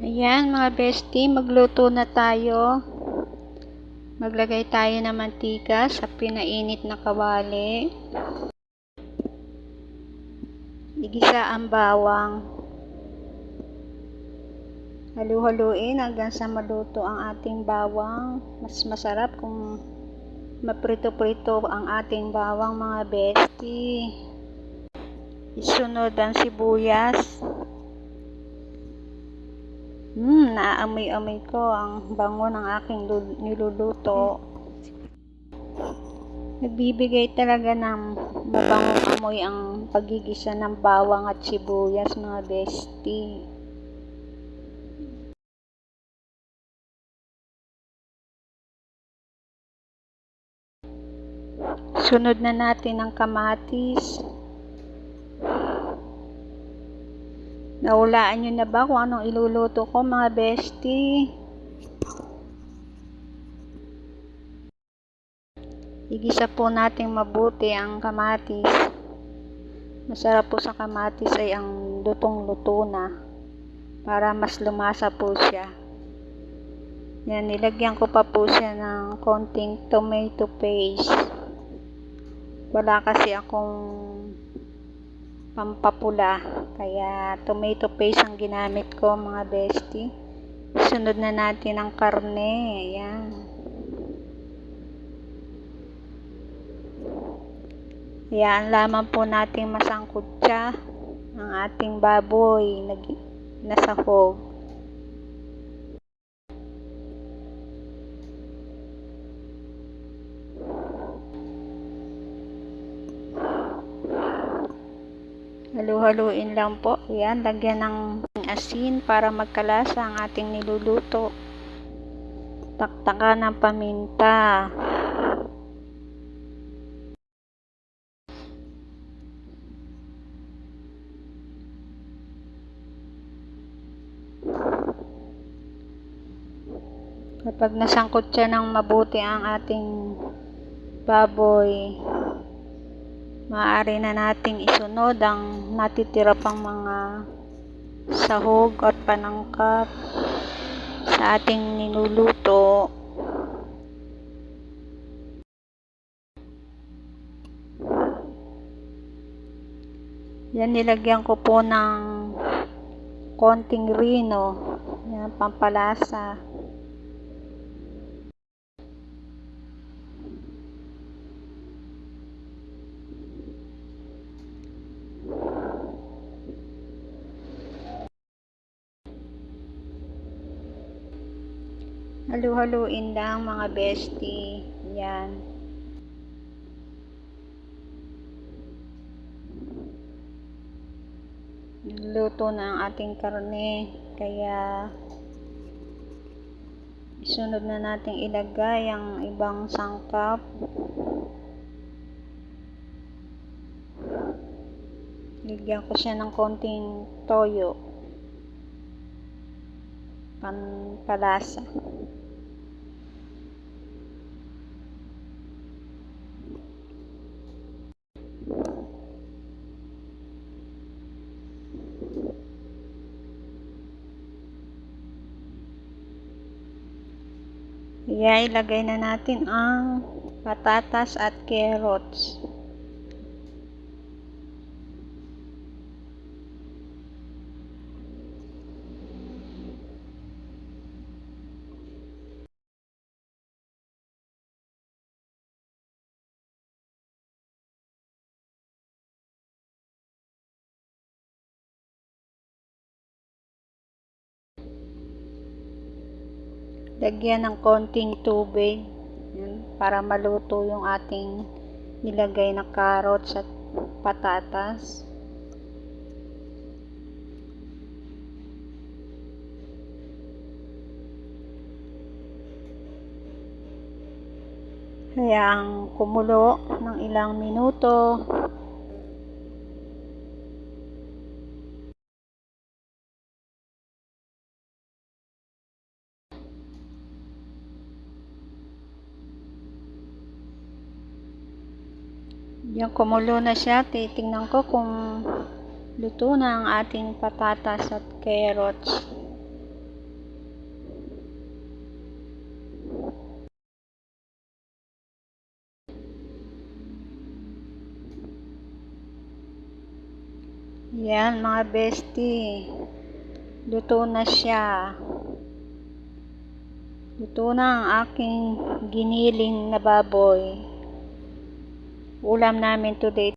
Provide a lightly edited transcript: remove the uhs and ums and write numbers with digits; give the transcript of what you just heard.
Ayan mga bestie, magluto na tayo. Maglagay tayo ng mantika sa pinainit na kawali. Igisa ang bawang. Halu-haluin hanggang sa maluto ang ating bawang. Mas masarap kung maprito-prito ang ating bawang mga bestie. Isunod ang sibuyas. Naamoy-amoy ko ang bango ng aking niluluto. Nagbibigay talaga ng mabangong amoy ang pagigisa ng bawang at sibuyas mga bestie. Sunod na natin ang kamatis. Naulaan nyo na ba kung anong iluluto ko mga bestie? Igisa po natin mabuti ang kamatis. Masarap po sa kamatis ay ang lutong-luto na para mas lumasa po siya. Yan, nilagyan ko pa po siya ng konting tomato paste. Wala kasi akong pampapula, kaya tomato paste ang ginamit ko mga bestie. Sunod na natin ang karne. Ayan. Ayan lamang po natin masangkot siya ang ating baboy na sahog. Halu-haluin lang po. Ayan, lagyan ng asin para magkalasa ang ating niluluto. Taktakan ng paminta. Kapag nasangkot siya ng mabuti ang ating baboy, maaari na nating isunod ang natitira pang mga sahog at panangkat sa ating niluluto. Yan, nilagyan ko po ng konting rino. Yan, pampalasa. Halu-haluin lang mga bestie. Yan. Luto na ang ating karne, kaya isunod na nating ilagay ang ibang sangkap. Lagyan ko siya ng konting toyo, pampalasa. Kaya ilagay na natin ang patatas at carrots. Lagyan ng konting tubig. Yan, para maluto yung ating nilagay na carrots at patatas. Hayaan kumulo ng ilang minuto. Yung kumulo na siya, titingnan ko kung luto na ang ating patatas at carrots. Yan mga bestie. Luto na siya. Luto na ang aking giniling na baboy. Ulam namin today